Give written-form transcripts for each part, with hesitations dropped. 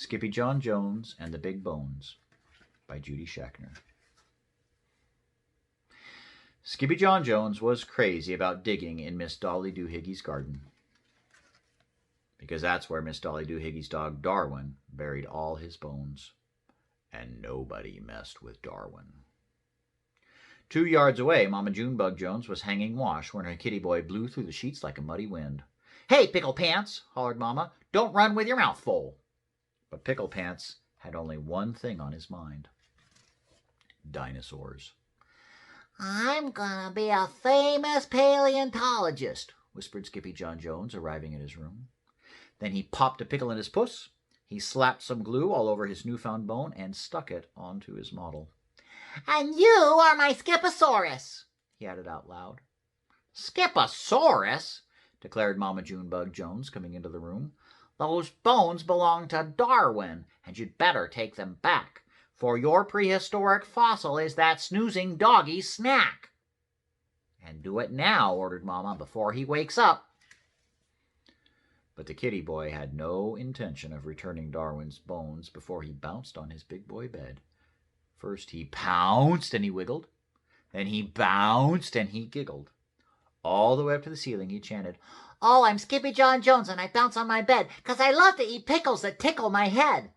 Skippy Jon Jones and the Big Bones by Judy Schachner. Skippy Jon Jones was crazy about digging in Miss Dolly Doohiggy's garden, because that's where Miss Dolly Doohiggy's dog Darwin buried all his bones, and nobody messed with Darwin. 2 yards away, Mama Junebug Jones was hanging wash when her kitty boy blew through the sheets like a muddy wind. "Hey, Pickle Pants!" hollered Mama. "Don't run with your mouth full." But Pickle Pants had only one thing on his mind: dinosaurs. "I'm gonna be a famous paleontologist," whispered Skippy Jon Jones, arriving at his room. Then he popped a pickle in his puss. He slapped some glue all over his newfound bone and stuck it onto his model. "And you are my Skiposaurus," he added out loud. "Skiposaurus!" declared Mama Junebug Jones, coming into the room. "Those bones belong to Darwin, and you'd better take them back, for your prehistoric fossil is that snoozing doggy's snack." "And do it now," ordered Mama, "before he wakes up." But the kitty boy had no intention of returning Darwin's bones before he bounced on his big boy bed. First he pounced and he wiggled. Then he bounced and he giggled. All the way up to the ceiling he chanted, "Oh, I'm Skippy Jon Jones, and I bounce on my bed, 'cause I love to eat pickles that tickle my head."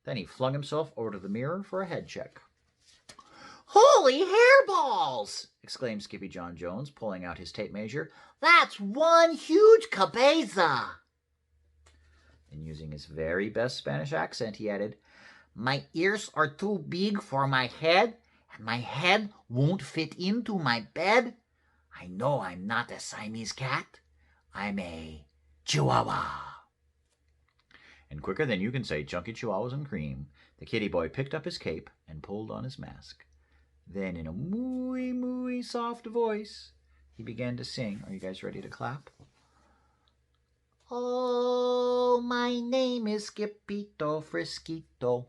Then he flung himself over to the mirror for a head check. "Holy hairballs!" exclaimed Skippy Jon Jones, pulling out his tape measure. "That's one huge cabeza." And using his very best Spanish accent, he added, "My ears are too big for my head, and my head won't fit into my bed. I know I'm not a Siamese cat. I'm a Chihuahua." And quicker than you can say chunky chihuahuas and cream, the kitty boy picked up his cape and pulled on his mask. Then, in a mooey, mooey soft voice, he began to sing. Are you guys ready to clap? "Oh, my name is Skippito Frisquito,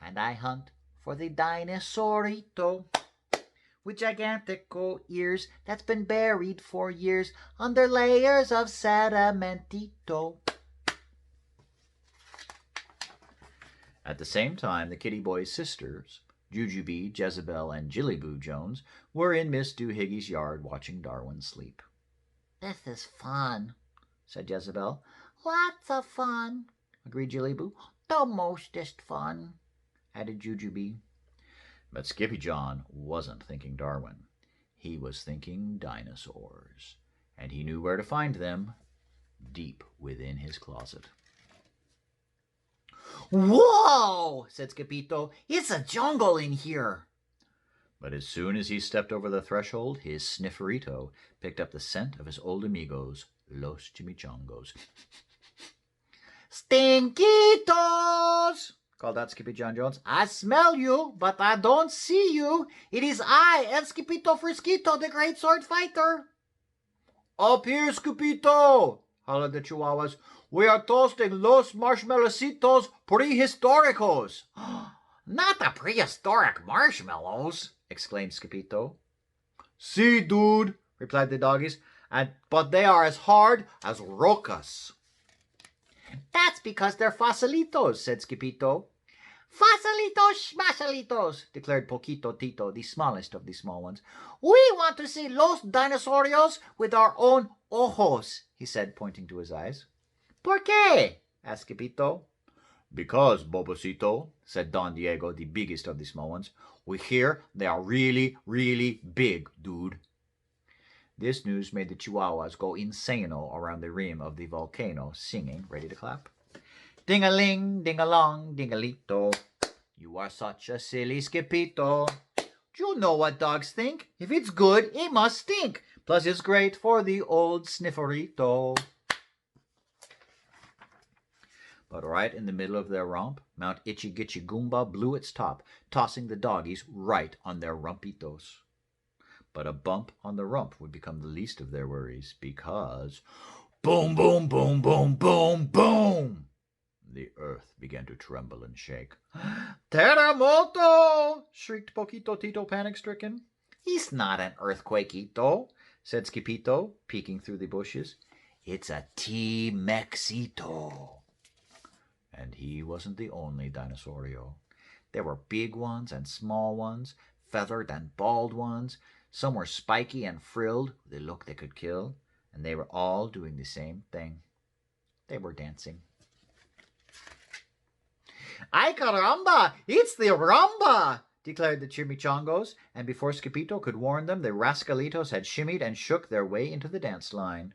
and I hunt for the dinosaurito with gigantico ears that's been buried for years under layers of sedimentito." At the same time, the kitty boy's sisters, Jujubee, Jezebel, and Jillyboo Jones, were in Miss Doohiggy's yard watching Darwin sleep. "This is fun," said Jezebel. "Lots of fun," agreed Jillyboo. "The mostest fun," added Jujubee. But Skippy Jon wasn't thinking Darwin. He was thinking dinosaurs, and he knew where to find them, deep within his closet. "Whoa!" said Skippito. "It's a jungle in here." But as soon as he stepped over the threshold, his snifferito picked up the scent of his old amigos, Los Chimichangos. "Stinkitos!" called out Skippy Jon Jones. "I smell you, but I don't see you. It is I, El Skippito Frisquito, the great sword fighter." "Up here, Skippito!" hollered the Chihuahuas. "We are toasting Los Marshmallowcitos Prehistoricos." "Not the prehistoric marshmallows!" exclaimed Skippito. "See, dude," replied the doggies, "but they are as hard as rocas." "That's because they're fossilitos," said Skippito. "Fossilitos schmassalitos," declared Poquito Tito, the smallest of the small ones. "We want to see los dinosaurios with our own ojos," he said, pointing to his eyes. "Por qué?" asked Skippito. "Because, Bobocito," said Don Diego, the biggest of the small ones, "we hear they are really, really big, dude." This news made the Chihuahuas go insano around the rim of the volcano, singing, ready to clap, "Ding-a-ling, ding-a-long, ding-a-lito. You are such a silly Skippito. You know what dogs think. If it's good, it must stink. Plus it's great for the old snifferito." But right in the middle of their romp, Mount Itchy Gitchy Goomba blew its top, tossing the doggies right on their rumpitos. But a bump on the rump would become the least of their worries, because boom, boom, boom, boom, boom, boom! The earth began to tremble and shake. "Terremoto!" shrieked Poquito Tito, panic-stricken. "It's not an earthquakeito," said Skippito, peeking through the bushes. "It's a T-Mexito." And he wasn't the only dinosaurio. There were big ones and small ones, feathered and bald ones. Some were spiky and frilled with a look they could kill, and they were all doing the same thing. They were dancing. Ay caramba! It's the rumba! Declared the chimichangos, and before Skippito could warn them, the rascalitos had shimmied and shook their way into the dance line.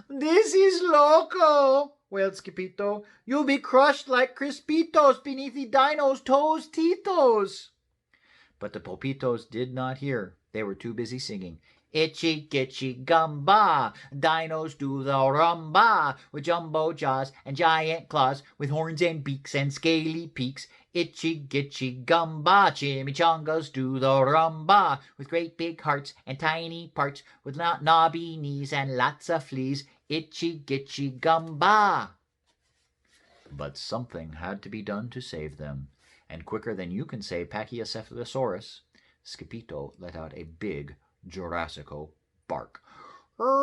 This is loco! Wailed Skippito. You'll be crushed like crispitos beneath the dino's toes titos. But the popitos did not hear. They were too busy singing. Itchy gitchy gumba, dinos do the rumba, with jumbo jaws and giant claws, with horns and beaks and scaly peaks. Itchy gitchy gumba, chimichangas do the rumba, with great big hearts and tiny parts, with knobby knees and lots of fleas. Itchy gitchy gumba. But something had to be done to save them, and quicker than you can say Pachycephalosaurus, Skippito let out a big Jurassico bark. Ruff!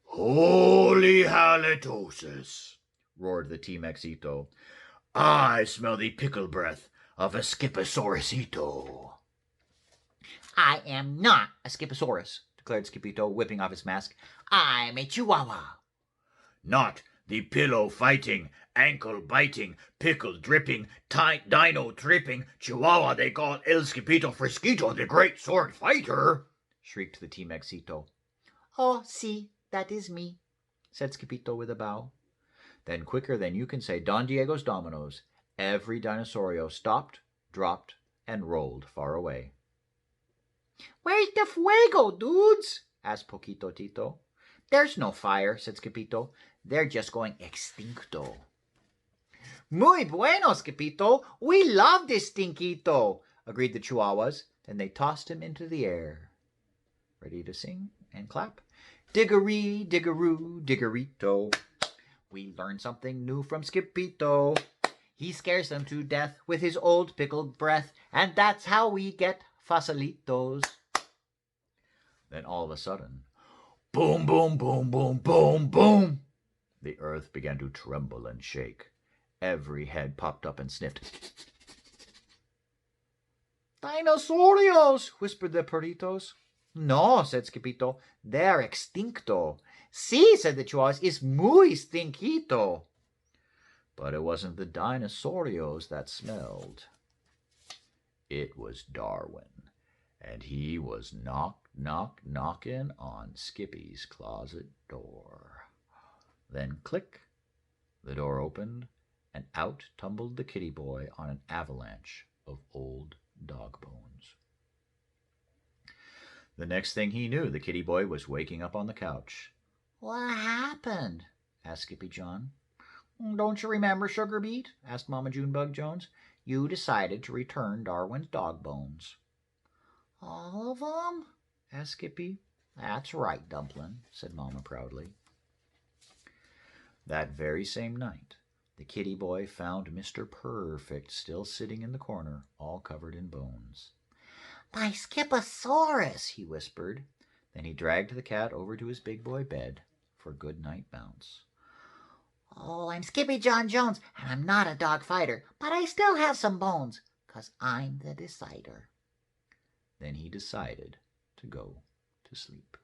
Holy halitosis, roared the T-Mexito. I smell the pickle breath of a Skiposaurusito. I am not a Skiposaurus, declared Skippito, whipping off his mask. I'm a Chihuahua. Not the pillow-fighting, ankle-biting, pickle-dripping, dino-tripping Chihuahua they call El Skipito Frisquito, the great sword fighter, shrieked the T-Mexito. Oh, si, that is me, said Skippito with a bow. Then, quicker than you can say Don Diego's dominoes, every dinosaurio stopped, dropped, and rolled far away. Where's the fuego, dudes? asked Poquito Tito. There's no fire, said Skippito. They're just going extincto. Muy bueno, Skippito. We love this stinquito, agreed the Chihuahuas. Then they tossed him into the air. Ready to sing and clap? Diggery, diggeroo, diggerito. We learned something new from Skippito. He scares them to death with his old pickled breath, and that's how we get fossilitos. Then all of a sudden, boom, boom, boom, boom, boom, boom. The earth began to tremble and shake. Every head popped up and sniffed. Dinosaurios, whispered the perritos. No, said Skippito, they're extincto. Si, said the Chihuahuas, es muy stinquito. But it wasn't the dinosaurios that smelled. It was Darwin, and he was knocking on Skippy's closet door. Then click, the door opened, and out tumbled the kitty boy on an avalanche of old dog bones. The next thing he knew, the kitty boy was waking up on the couch. What happened? asked Skippy Jon. Don't you remember, Sugar Beet? asked Mama Junebug Jones. You decided to return Darwin's dog bones. All of them? asked Skippy. That's right, Dumpling, said Mama proudly. That very same night, the kitty boy found Mr. Perfect still sitting in the corner, all covered in bones. My Skiposaurus, he whispered. Then he dragged the cat over to his big boy bed for a good night bounce. Oh, I'm Skippy Jon Jones, and I'm not a dog fighter, but I still have some bones, 'cause I'm the decider. Then he decided to go to sleep.